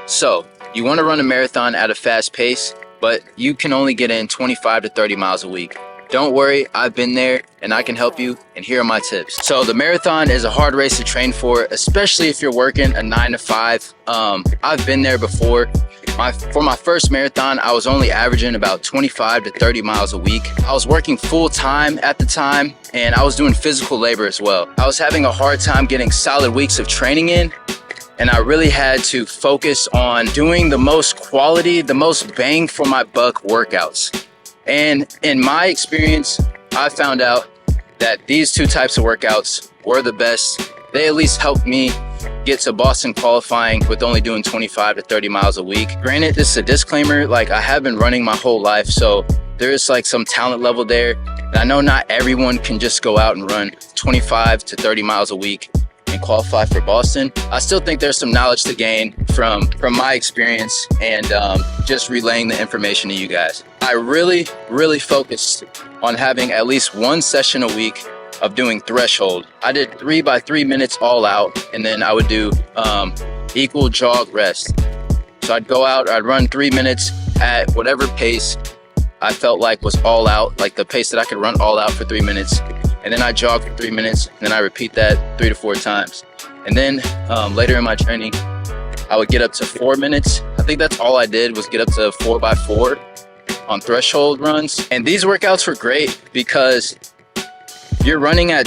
So you want to run a marathon at a fast pace, but you can only get in 25 to 30 miles a week. Don't worry, I've been there and I can help you, and here are my tips. So the marathon is a hard race to train for, especially if you're working a 9 to 5. I've been there before. For my first marathon, I was only averaging about 25 to 30 miles a week. I was working full time at the time, and I was doing physical labor as well. I was having a hard time getting solid weeks of training in, and I really had to focus on doing the most quality, the most bang for my buck workouts. And in my experience, I found out that these two types of workouts were the best. They at least helped me get to Boston qualifying with only doing 25 to 30 miles a week. Granted, this is a disclaimer, like I have been running my whole life, so there's like some talent level there. And I know not everyone can just go out and run 25 to 30 miles a week and qualify for Boston. I still think there's some knowledge to gain from my experience and just relaying the information to you guys. I really focused on having at least one session a week of doing threshold. I did 3 by 3 minutes all out, and then I would do equal jog rest. So I'd go out, I'd run 3 minutes at whatever pace I felt like was all out, like the pace that I could run all out for 3 minutes. And then I jog for 3 minutes, and then I repeat that 3 to 4 times. And then later in my training, I would get up to 4 minutes. I think that's all I did was get up to 4 by 4 on threshold runs. And these workouts were great because you're running at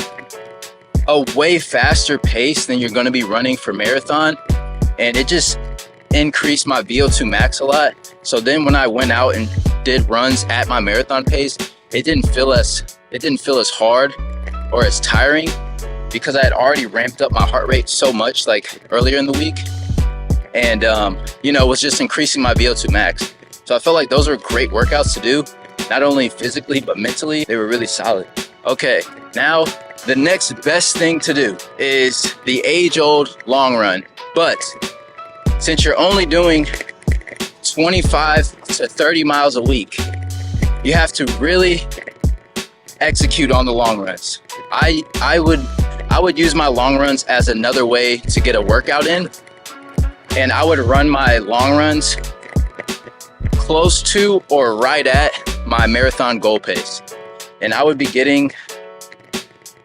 a way faster pace than you're gonna be running for marathon. And it just increased my VO2 max a lot. So then when I went out and did runs at my marathon pace, it didn't feel as hard or as tiring because I had already ramped up my heart rate so much like earlier in the week, and was just increasing my VO2 max. So I felt like those were great workouts to do, not only physically but mentally. They were really solid. Okay, now the next best thing to do is the age-old long run. But since you're only doing 25 to 30 miles a week, you have to really execute on the long runs. I would use my long runs as another way to get a workout in, and I would run my long runs close to or right at my marathon goal pace. And I would be getting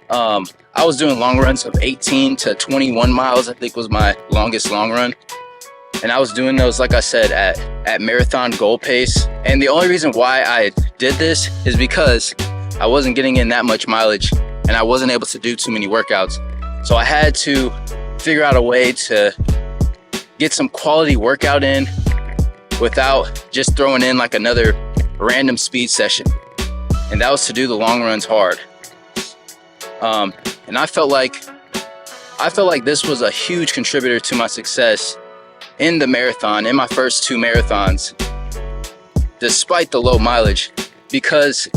I was doing long runs of 18 to 21 miles, I think was my longest long run. And I was doing those, like I said, at marathon goal pace. And the only reason why I did this is because I wasn't getting in that much mileage and I wasn't able to do too many workouts. So I had to figure out a way to get some quality workout in without just throwing in like another random speed session. And that was to do the long runs hard. And I felt like this was a huge contributor to my success in the marathon, in my first 2 marathons, despite the low mileage, because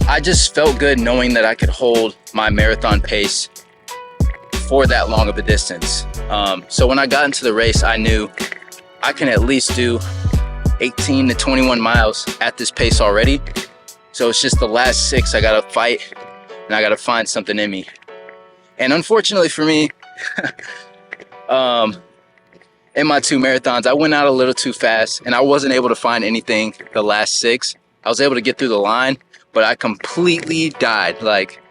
I just felt good knowing that I could hold my marathon pace for that long of a distance. So when I got into the race, I knew I can at least do 18 to 21 miles at this pace already. So it's just the last 6 I gotta fight, and I gotta find something in me. And unfortunately for me, in my 2 marathons, I went out a little too fast and I wasn't able to find anything the last 6. I was able to get through the line, but I completely died. Like,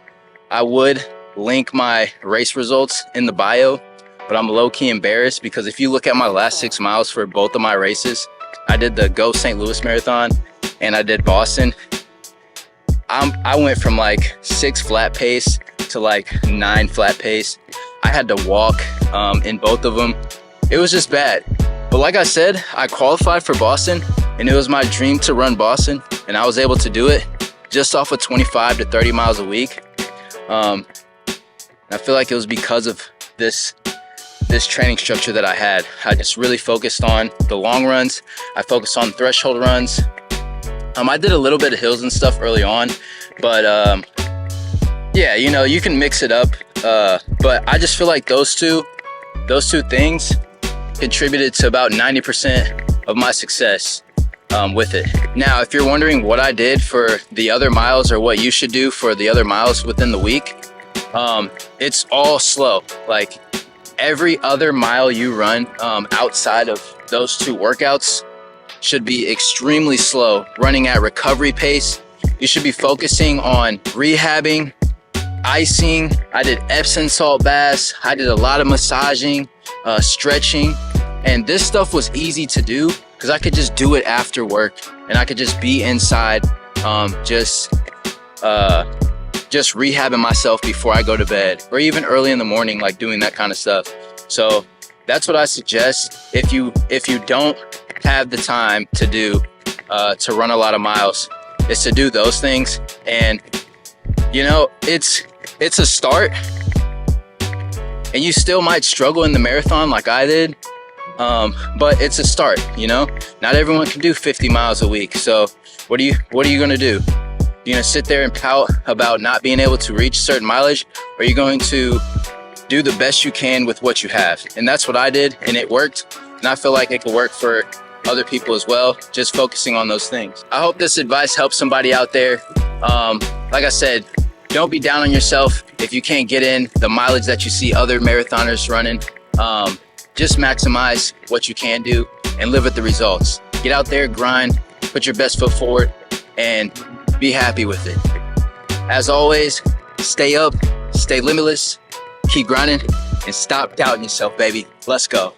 I would link my race results in the bio, but I'm low-key embarrassed because if you look at my last 6 miles for both of my races, I did the Go St. Louis Marathon and I did Boston. I went from like 6 flat pace to like 9 flat pace. I had to walk in both of them. It was just bad. But like I said, I qualified for Boston and it was my dream to run Boston, and I was able to do it just off of 25 to 30 miles a week. I feel like it was because of this training structure that I had. I just really focused on the long runs. I focused on threshold runs. I did a little bit of hills and stuff early on, but yeah, you can mix it up. But I just feel like those two things contributed to about 90% of my success with it. Now, if you're wondering what I did for the other miles or what you should do for the other miles within the week, it's all slow. Like, every other mile you run outside of those two workouts should be extremely slow, running at recovery pace. You should be focusing on rehabbing, icing. I did Epsom salt baths. I did a lot of massaging, stretching, and this stuff was easy to do because I could just do it after work, and I could just be inside, just rehabbing myself before I go to bed, or even early in the morning, like doing that kind of stuff. So that's what I suggest if you don't have the time to do to run a lot of miles, is to do those things. And you know, it's a start, and you still might struggle in the marathon like I did, but it's a start. You know, not everyone can do 50 miles a week. So what are you gonna do? You're gonna sit there and pout about not being able to reach certain mileage, or you're going to do the best you can with what you have? And that's what I did, and it worked. And I feel like it could work for other people as well, just focusing on those things. I hope this advice helps somebody out there. Like I said, don't be down on yourself if you can't get in the mileage that you see other marathoners running. Just maximize what you can do and live with the results. Get out there, grind, put your best foot forward, and be happy with it. As always, stay up, stay limitless, keep grinding, and stop doubting yourself, baby. Let's go.